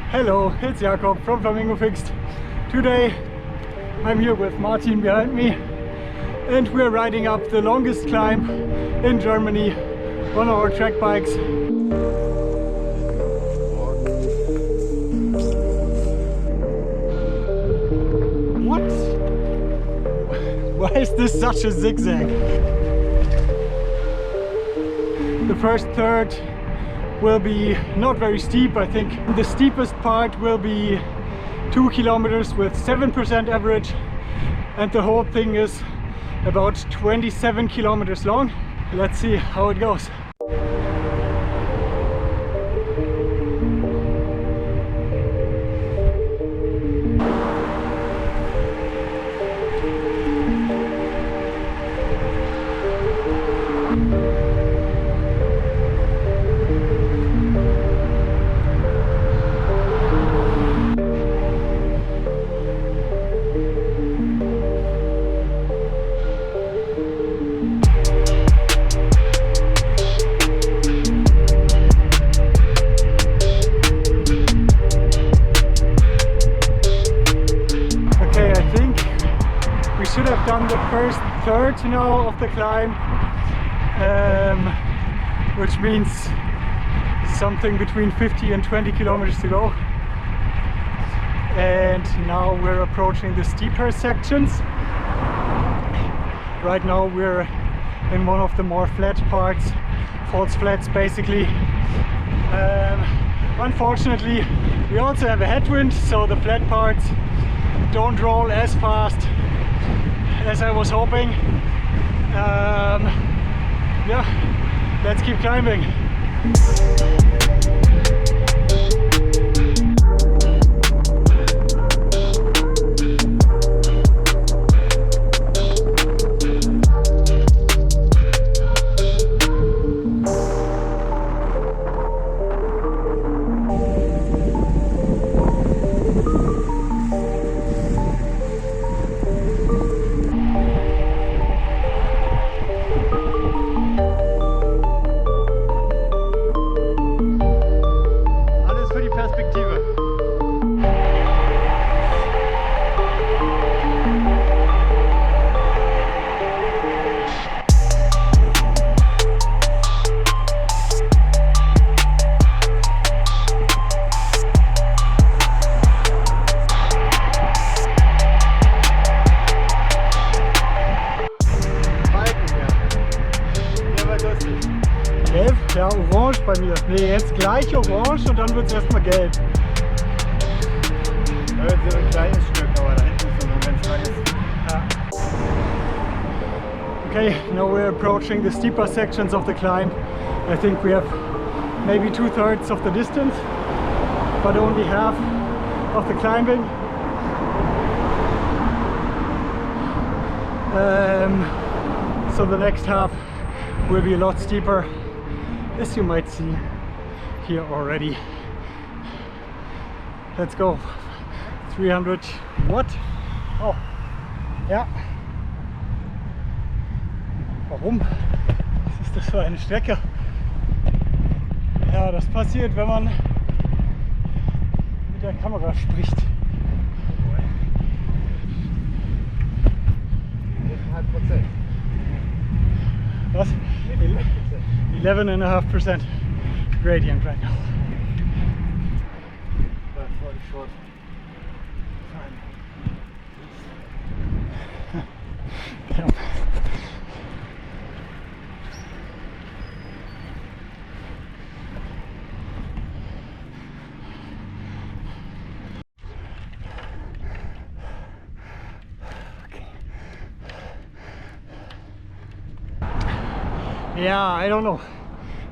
Hello, it's Jakob from Flamingo Fixed. Today I'm here with Martin behind me and we're riding up the longest climb in Germany on our track bikes. What? Why is this such a zigzag? The first third will be not very steep. I think the steepest part will be 2 kilometers with 7% average, and the whole thing is about 27 kilometers long. Let's see how it goes. Should have done the first third now of the climb, which means something between 50 and 20 kilometers to go. And now we're approaching the steeper sections. Right now we're in one of the more flat parts, false flats basically. Unfortunately, we also have a headwind, so the flat parts don't roll as fast as I was hoping. Yeah, let's keep climbing. Ja, orange bei mir. Nee, jetzt gleich orange und dann wird es erstmal gelb. Ja, jetzt so ein kleines Stück, aber da hinten ist so ein ganz langes. Ja. Okay, now we're approaching the steeper sections of the climb. I think we have maybe 2/3 of the distance, but only half of the climbing. So the next half will be a lot steeper, as you might see here already. Let's go. 300 what? Oh, ja. Warum? Was ist das für eine Strecke? Ja, das passiert, wenn man mit der Kamera spricht. 11,5%. Was? 11.5% gradient right now. That's really short. Damn. Yeah, I don't know.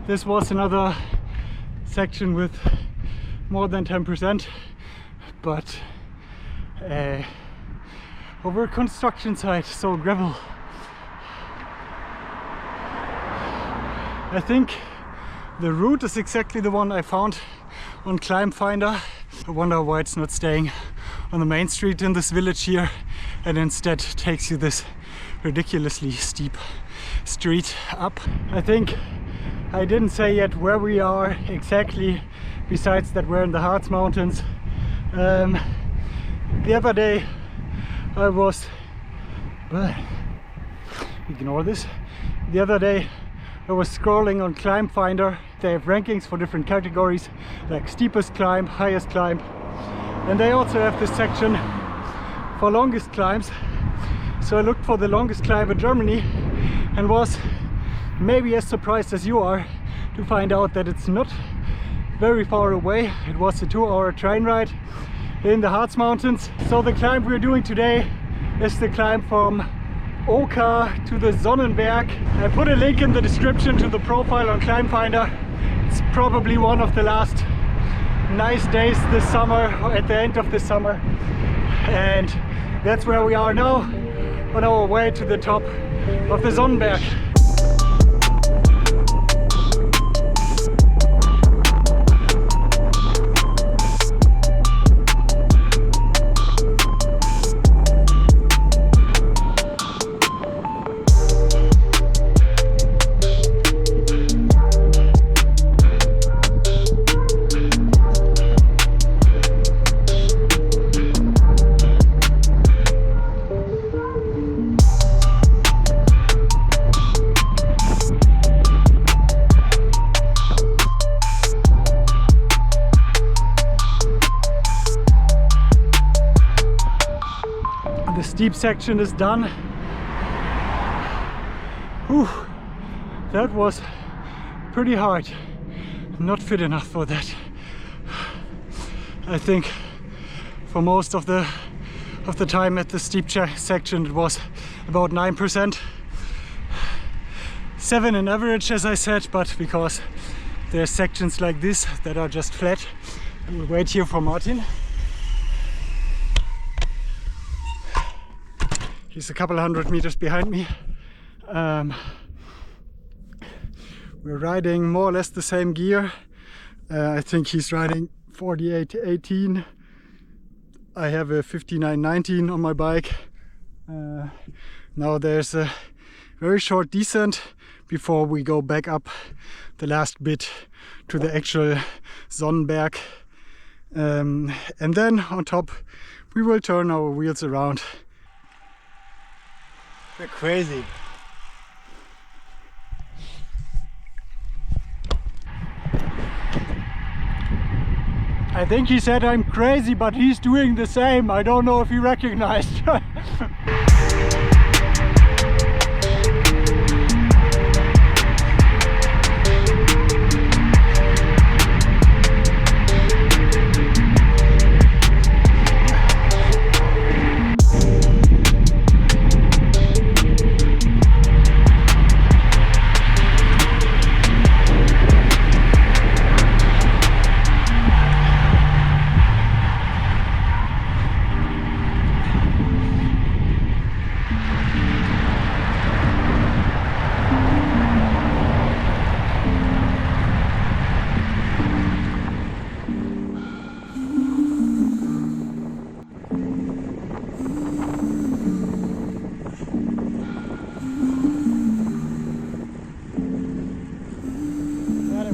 This was another section with more than 10%, but over construction site, so gravel. I think the route is exactly the one I found on Climb Finder. I wonder why it's not staying on the main street in this village here and instead takes you this ridiculously steep street up. I think I didn't say yet where we are exactly besides that we're in the Harz Mountains. The other day I was... ignore this. The other day I was scrolling on Climb Finder. They have rankings for different categories, like steepest climb, highest climb, and they also have this section for longest climbs. So I looked for the longest climb in Germany and was maybe as surprised as you are to find out that it's not very far away. It was a 2-hour train ride in the Harz Mountains. So the climb we're doing today is the climb from Oka to the Sonnenberg. I put a link in the description to the profile on Climb Finder. It's probably one of the last nice days this summer, or at the end of the summer, and that's where we are now, on our way to the top of the Sonnenberg. The steep section is done. Whew, that was pretty hard. Not fit enough for that. I think for most of the time at the steep section it was about 9%. 7 in average, as I said, but because there's sections like this that are just flat. We'll wait here for Martin. He's a couple hundred meters behind me. We're riding more or less the same gear. I think he's riding 48-18. I have a 59-19 on my bike. Now there's a very short descent before we go back up the last bit to the actual Sonnenberg. And then on top we will turn our wheels around. They're crazy. I think he said I'm crazy, but he's doing the same. I don't know if he recognized.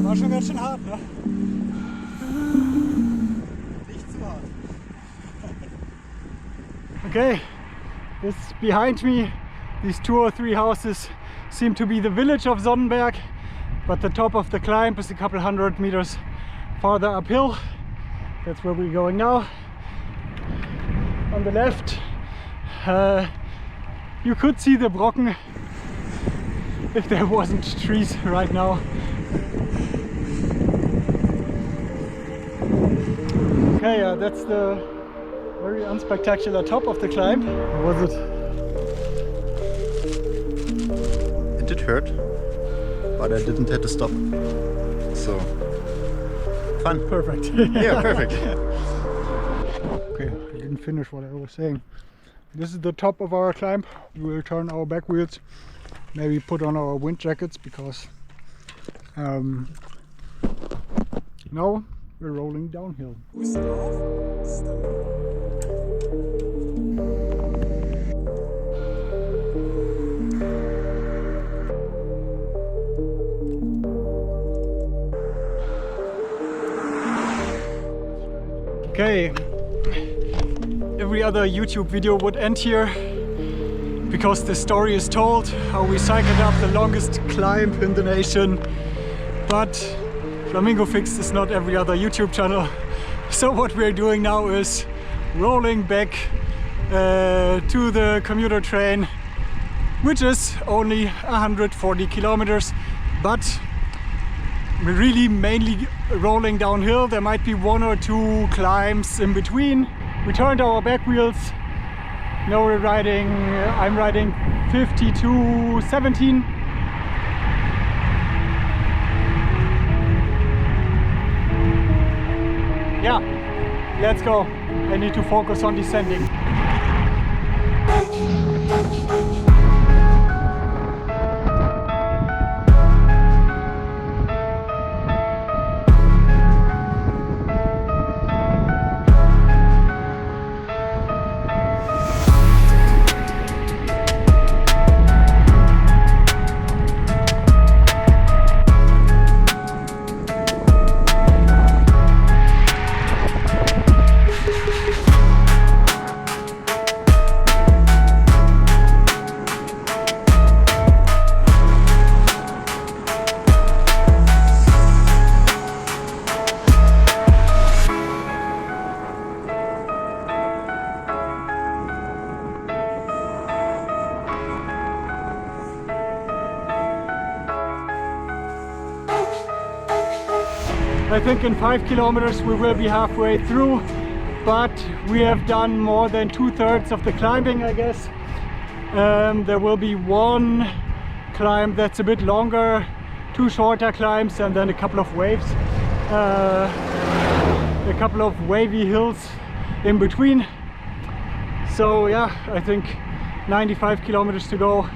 War schon ganz schön hart, ne? Nicht zu hart. Okay, this behind me, these 2 or 3 houses seem to be the village of Sonnenberg, but the top of the climb is a couple hundred meters farther uphill. That's where we're going now. On the left, you could see the Brocken if there wasn't trees right now. Okay, that's the very unspectacular top of the climb. How was it? It did hurt, but I didn't have to stop. So, fun. Perfect. Yeah, perfect. Okay, I didn't finish what I was saying. This is the top of our climb. We will turn our back wheels, maybe put on our wind jackets, because now we're rolling downhill. Okay, every other YouTube video would end here because the story is told how we cycled up the longest climb in the nation. But Flamingo Fixed is not every other YouTube channel. So what we're doing now is rolling back to the commuter train, which is only 140 kilometers, but we're really mainly rolling downhill. There might be 1 or 2 climbs in between. We turned our back wheels. Now we're riding, I'm riding 52-17. Yeah, let's go. I need to focus on descending. I think in 5 kilometers we will be halfway through, but we have done more than 2/3 of the climbing, I guess. There will be one climb that's a bit longer, 2 shorter climbs, and then a couple of waves, a couple of wavy hills in between. So yeah, I think 95 kilometers to go.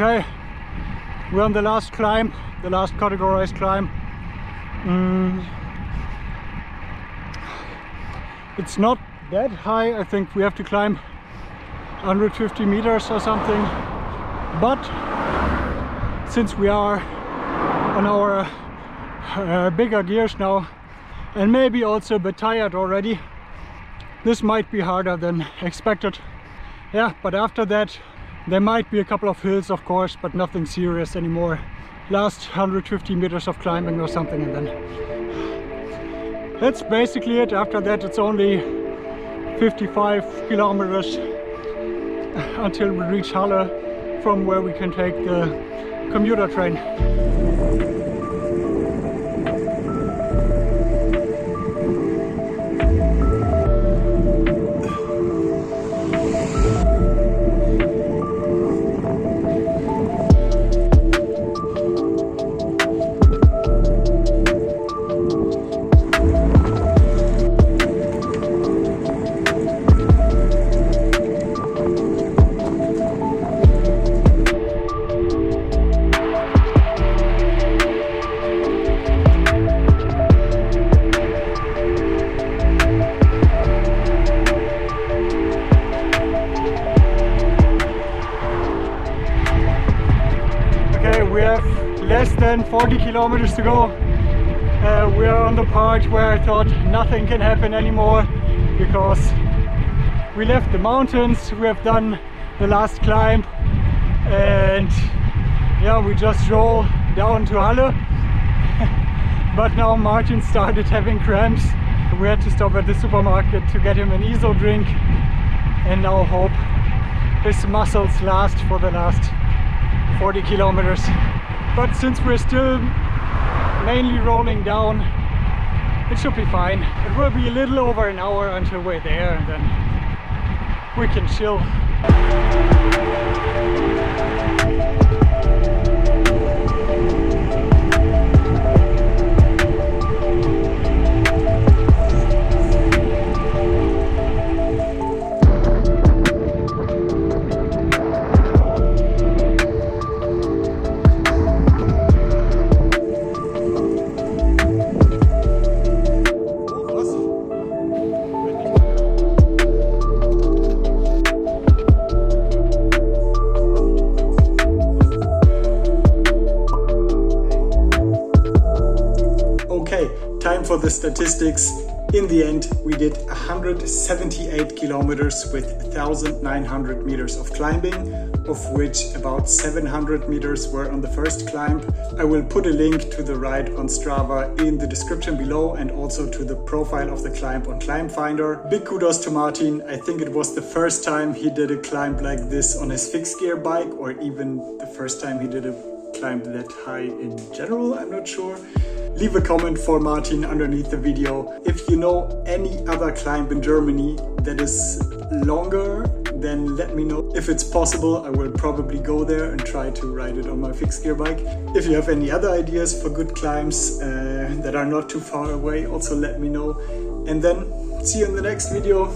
Okay, we're on the last climb, the last categorized climb. It's not that high. I think we have to climb 150 meters or something. But since we are on our bigger gears now, and maybe also a bit tired already, this might be harder than expected. Yeah, but after that there might be a couple of hills, of course, but nothing serious anymore. Last 150 meters of climbing or something, and then that's basically it. After that it's only 55 kilometers until we reach Halle, from where we can take the commuter train. Less than 40 kilometers to go. We are on the part where I thought nothing can happen anymore, because we left the mountains, we have done the last climb, and yeah, we just roll down to Halle. But now Martin started having cramps. we had to stop at the supermarket to get him an ESO drink and now hope his muscles last for the last 40 kilometers. But since we're still mainly rolling down, it should be fine. It will be a little over an hour until we're there, and then we can chill. Time for the statistics. In the end, we did 178 kilometers with 1,900 meters of climbing, of which about 700 meters were on the first climb. I will put a link to the ride on Strava in the description below, and also to the profile of the climb on Climb Finder. Big kudos to Martin. I think it was the first time he did a climb like this on his fixed gear bike, or even the first time he did a climb that high in general, I'm not sure. Leave a comment for Martin underneath the video. If you know any other climb in Germany that is longer, then let me know. If it's possible, I will probably go there and try to ride it on my fixed gear bike. If you have any other ideas for good climbs that are not too far away, also let me know. And then see you in the next video.